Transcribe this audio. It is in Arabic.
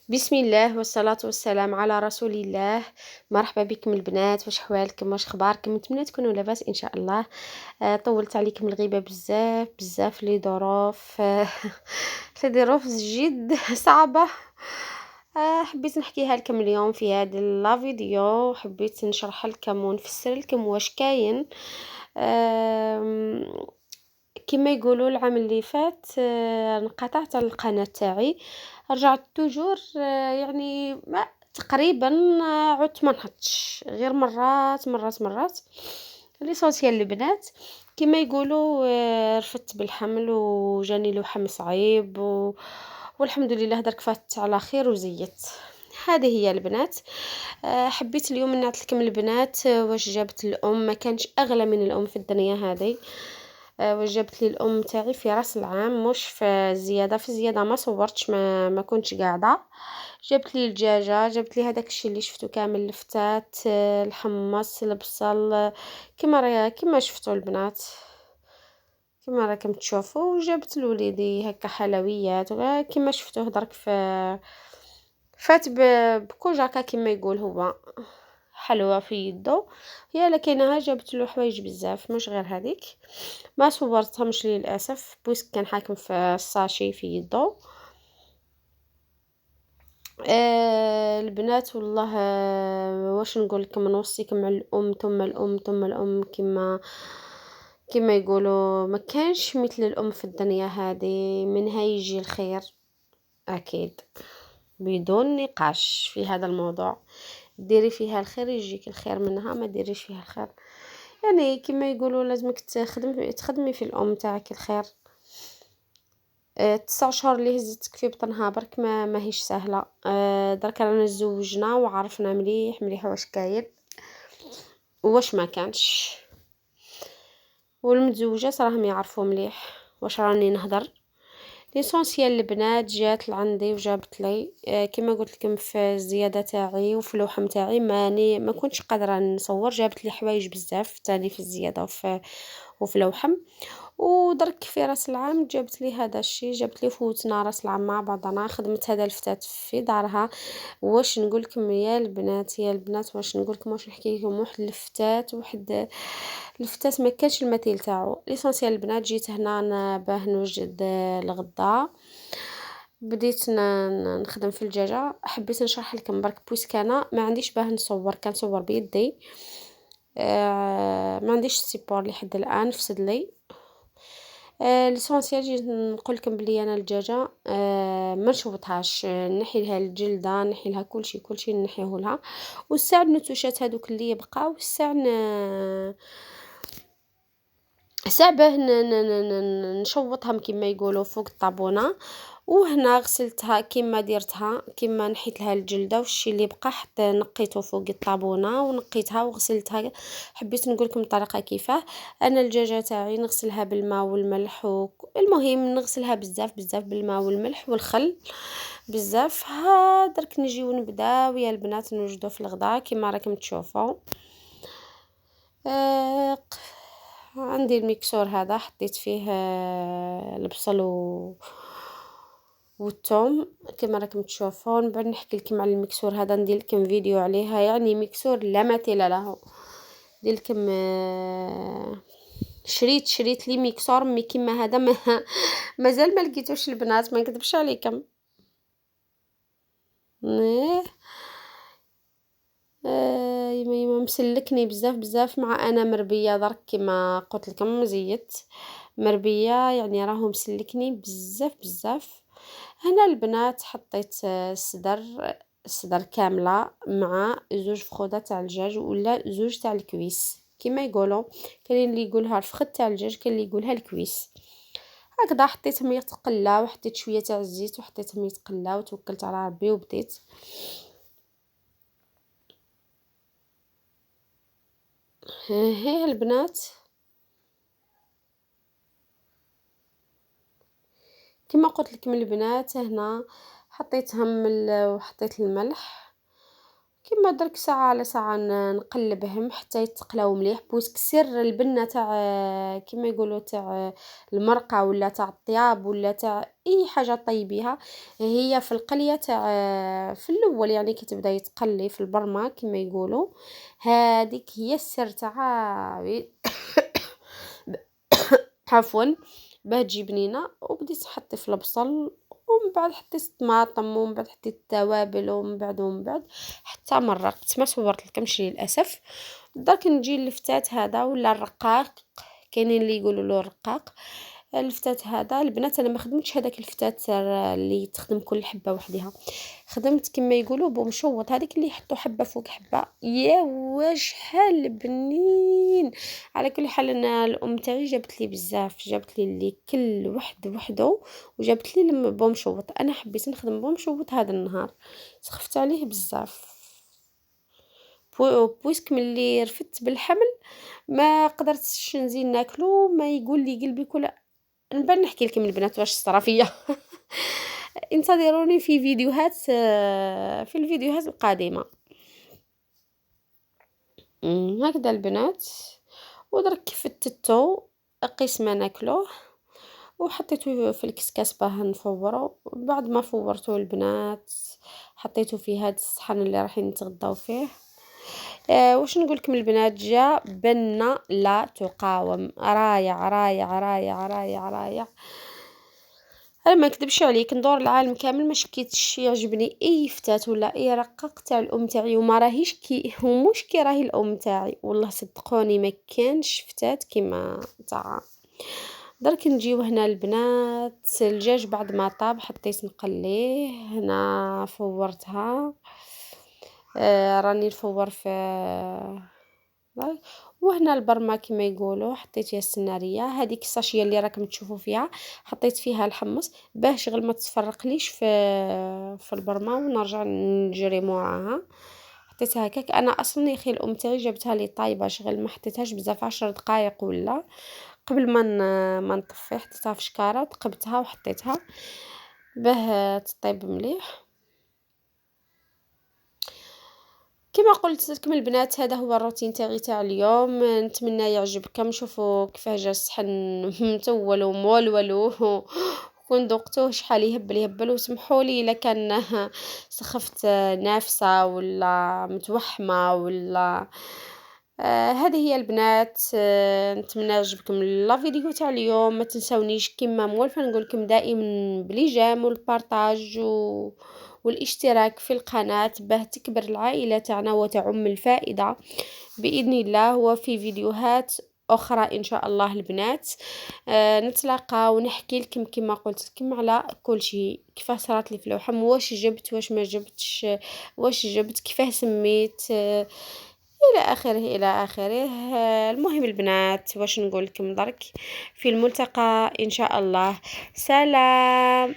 بسم الله والصلاة والسلام على رسول الله. مرحبا بكم البنات، واش حوالكم، واش اخباركم؟ نتمنى تكونوا لاباس ان شاء الله. طولت عليكم الغيبة بزاف بزاف لظروف لظروف جد صعبة. حبيت نحكيها لكم اليوم في هذا لا فيديو، حبيت نشرح لكم ونفسر لكم واش كاين. آم، كما يقولوا العام اللي فات انقطعت عن القناة تاعي، رجعت توجور يعني ما تقريبا. عدت ما نحطش غير مرات ليسونسيال البنات. كما يقولوا رفدت بالحمل وجاني لحم صعيب والحمد لله درك فات على خير وزيت. هذه هي البنات. حبيت اليوم نعطي لكم البنات واش جابت الام، ما كانش اغلى من الام في الدنيا هذه. وجبت لي الام تاعي في راس العام، مش في الزياده، في الزياده ما صورتش، ما كنتش قاعده. جبت لي الدجاجه، جبت لي هذاك الشيء اللي شفتو كامل، الفتات، الحمص، البصل، كما شفتوا البنات، كما راكم تشوفوا. وجبت لوليدي هكا حلويات كما شفتوه درك في فات بكوجاكا كما يقول هو، حلوة في يدو. هي لكنها جابت له حوايج بزاف، مش غير هذيك. ما صورتهمش للاسف بويسك كان حاكم في الساشي في يدو. البنات والله، واش نقول لكم، نوصيكم على الام ثم الام ثم الام، كما يقولوا ما كانش مثل الام في الدنيا هذه، منها يجي الخير اكيد بدون نقاش في هذا الموضوع. ديري فيها الخير يجيك الخير منها، ما ديريش فيها الخير يعني كما يقولوا لازمك تخدمي في الام تاعك الخير. 9 شهور اللي هزتك في بطنها برك ما هيش سهله. درك رانا تزوجنا وعرفنا مليح مليح واش كاين واش ما كانش، والمتزوجات راهم يعرفوا مليح واش راني نهضر. ليسونسيال البنات جات لعندي وجابت لي كما قلت لكم في الزياده تاعي وفي اللوحه تاعي ماني ما كنتش قادره نصور. جابت لي حوايج بزاف تاني في الزياده وفي اللوحه. ودرك في راس العام جابت لي هذا الشيء، جابت لي فوتنا راس العام مع بعضنا، خدمت هذا الفتات في دارها. واش نقول لكم يا البنات، يا البنات واش نقول لكم، واش نحكي لكم، واحد الفتات، واحد الفتات ما كانش المثيل تاعو. ليسونسيال البنات جيت هنا باه نوجد الغدا، بديت نخدم في الدجاجه. حبيت نشرح لكم برك بويسك انا ما عنديش باه نصور، كنصور بيدي. ما عنديش السيبور لحد الان، فسد لي. ليسونسيال جيت نقول لكم بلي انا الدجاجه ما نشوطهاش، نحي لها الجلده، نحي لها كلشي نحيه لها. والساع النتوشات هذوك اللي يبقاو الساع ساعة نشوطهم كما يقولوا فوق الطابونة. وهنا غسلتها كما درتها، كما نحيت لها الجلده والشي اللي بقى حتى نقيته فوق الطابونه ونقيتها وغسلتها. حبيت نقول لكم الطريقه كيفاه. انا الدجاجه تاعي نغسلها بالماء والملح المهم نغسلها بزاف بزاف بالماء والملح والخل بزاف. ها درك نجيو نبداو يا البنات نوجدو في الغداء كما راكم تشوفوا. آه عندي الميكسور هذا، حطيت فيه البصل والثوم كما راكم تشوفون. بعد نحكي لكم على الميكسور هذا، ندير لكم فيديو عليها، يعني ميكسور لا مثيل له. ندير لكم شريت لي ميكسور مي كيما هذا ما مازال ما لقيتوش البنات، ما نكذبش عليكم. إيه. يما مسلكني بزاف بزاف، مع انا مربيه درك كما قلت لكم زيت مربيه، يعني راهو مسلكني بزاف بزاف. هنا البنات حطيت الصدر كامله مع زوج فخوذات تاع الدجاج ولا زوج تاع الكويس كما يقولوا. كاين اللي يقولها الفخذ تاع الدجاج، كاين اللي يقولها الكويس. هكذا حطيتهم يتقلاو، وحطيت شويه تاع الزيت وحطيتهم يتقلاو وتوكلت على ربي وبديت. هي البنات كما قلت لكم البنات، هنا حطيتهم وحطيت الملح كيما درك ساعة على ساعة نقلبهم حتى يتقلاو مليح، بويسك سر البنة تاع كيما يقولوا تاع المرقة ولا تاع الطياب ولا تاع أي حاجة طيبيها، هي في القلية تاع في الأول يعني كي تبداي تقلي في البرمة كيما يقولوا، هاذيك هي السر تاعها عفوًا باه تجي بنينة، وبديت تحطي في البصل ومن بعد حطيت الطماطم ومن بعد حطيت التوابل ومن بعد حتى مرقت ما صورتلكمش للأسف. درك نجي للفتات هذا ولا الرقاق، كاينين اللي يقولوا له الرقاق، الفتات هذا البنات أنا ما خدمتش هذاك الفتات اللي تخدم كل حبة وحدها، خدمت كيما يقولوا بومشوط هذيك اللي يحطوا حبة فوق حبة، يا شحال بنين. على كل حال أنا الأم تاعي جابت لي بزاف، جابت لي اللي كل وحد وحده وجابت لي بومشوط، أنا حبيت نخدم بومشوط هذا النهار، سخفت عليه بزاف. بويسك ملي رفدت بالحمل ما قدرتش نزيد ناكلو، ما يقول لي قلبي نبان نحكي لكم البنات واش صرا فيا. انتظروني في فيديوهات في الفيديوهات القادمة. هكذا البنات، ودرك فتتو قيس ما ناكلوه وحطيته في الكسكاس باه نفورو، بعد ما فورته البنات حطيته في هاد الصحن اللي رايحين نتغداو فيه. واش نقول لكم البنات، جا بنة لا تقاوم، رايع رايع رايع رايع رايع. انا ما نكذبش عليك، ندور العالم كامل ما شكيتش يعجبني اي فتات ولا اي رقاق تاع الام تاعي، وما راهيش كي ومش كي راهي الام تاعي، والله صدقوني ما كانش فتات كيما تاع. درك نجيو هنا البنات، الدجاج بعد ما طاب حطيت نقليه، هنا فورتها راني نفور في وهنا البرمة كما يقولوا حطيت فيها السنارية، هذيك الساشية اللي راكم تشوفوا فيها حطيت فيها الحمص باه شغل ما تفرقليش في البرمة ونرجع نجري موراها. حطيتها هكاك، انا اصلا يا اخي الام تاعي جابتها لي طايبه شغل ما حطيتهاش بزاف 10 دقائق ولا قبل ما نطفي، حطيتها في شكاره وثقبتها وحطيتها باه تطيب مليح. كما قلت لكم البنات هذا هو الروتين تاعي تاع اليوم، نتمنى يعجبكم. شوفوا كيفاه جا الصحن متول ومولول وكون ذقتوه شحال يهبل يهبل، وسمحوا لي الا كان سخفت نافسه ولا متوحمه ولا هذه هي البنات. نتمنى يعجبكم لا فيديو تاع اليوم، ما تنسونيش كما مولفه نقول لكم دائما بلي جيم والبارطاج والاشتراك في القناة باه تكبر العائلة تاعنا وتعم الفائدة بإذن الله، وفي فيديوهات أخرى إن شاء الله البنات. نتلاقى ونحكي لكم كما قلت لكم على كل شيء، كيفاه صارت لي في اللوحة، واش جبت واش ما جبتش، واش جبت كيفاه سميت إلى آخره إلى آخره. المهم البنات واش نقول لكم درك، في الملتقى إن شاء الله، سلام.